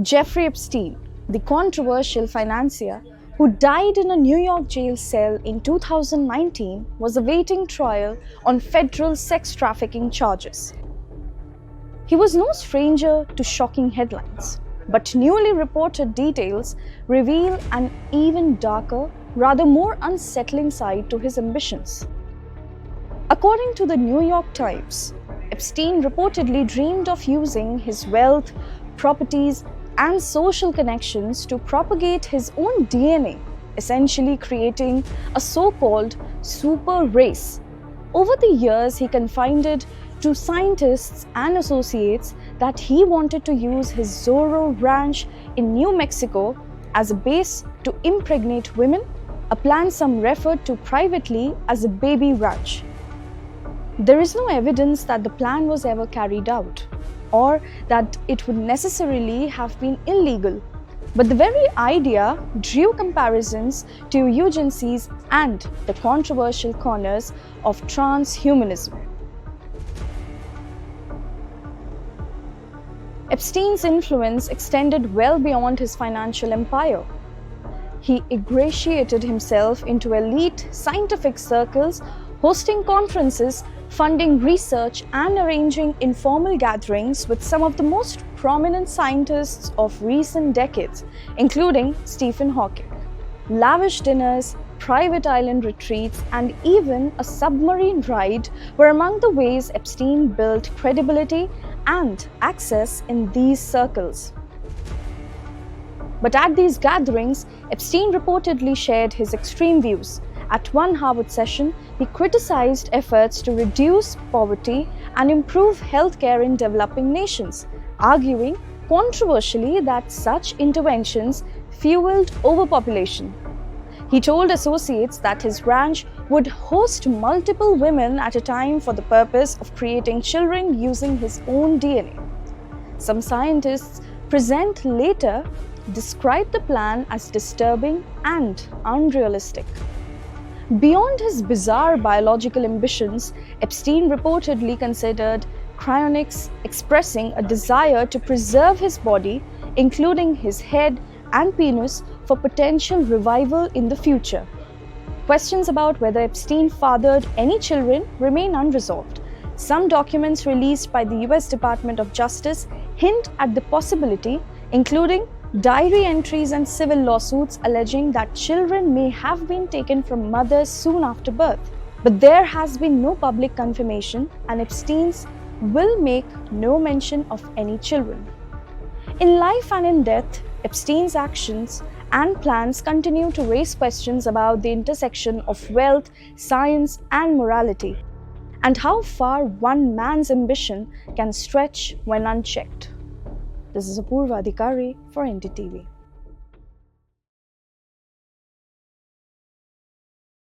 Jeffrey Epstein, the controversial financier who died in a New York jail cell in 2019, was awaiting trial on federal sex trafficking charges. He was no stranger to shocking headlines, but newly reported details reveal an even darker, rather more unsettling side to his ambitions. According to the New York Times, Epstein reportedly dreamed of using his wealth, properties, and social connections to propagate his own DNA, essentially creating a so-called super race. Over the years, he confided to scientists and associates that he wanted to use his Zorro ranch in New Mexico as a base to impregnate women, a plan some referred to privately as a baby ranch. There is no evidence that the plan was ever carried out, or that it would necessarily have been illegal. But the very idea drew comparisons to eugenicides and the controversial corners of transhumanism. Epstein's influence extended well beyond his financial empire. He ingratiated himself into elite scientific circles, hosting conferences, funding research, and arranging informal gatherings with some of the most prominent scientists of recent decades, including Stephen Hawking. Lavish dinners, private island retreats, and even a submarine ride were among the ways Epstein built credibility and access in these circles. But at these gatherings, Epstein reportedly shared his extreme views. At one Harvard session, he criticized efforts to reduce poverty and improve healthcare in developing nations, arguing controversially that such interventions fueled overpopulation. He told associates that his ranch would host multiple women at a time for the purpose of creating children using his own DNA. Some scientists present later described the plan as disturbing and unrealistic. Beyond his bizarre biological ambitions, Epstein reportedly considered cryonics, expressing a desire to preserve his body, including his head and penis, for potential revival in the future. Questions about whether Epstein fathered any children remain unresolved. Some documents released by the US Department of Justice hint at the possibility, including diary entries and civil lawsuits alleging that children may have been taken from mothers soon after birth. But there has been no public confirmation, and Epstein's will make no mention of any children. In life and in death, Epstein's actions and plans continue to raise questions about the intersection of wealth, science, and morality, and how far one man's ambition can stretch when unchecked. This is Apurva Adhikari for NDTV.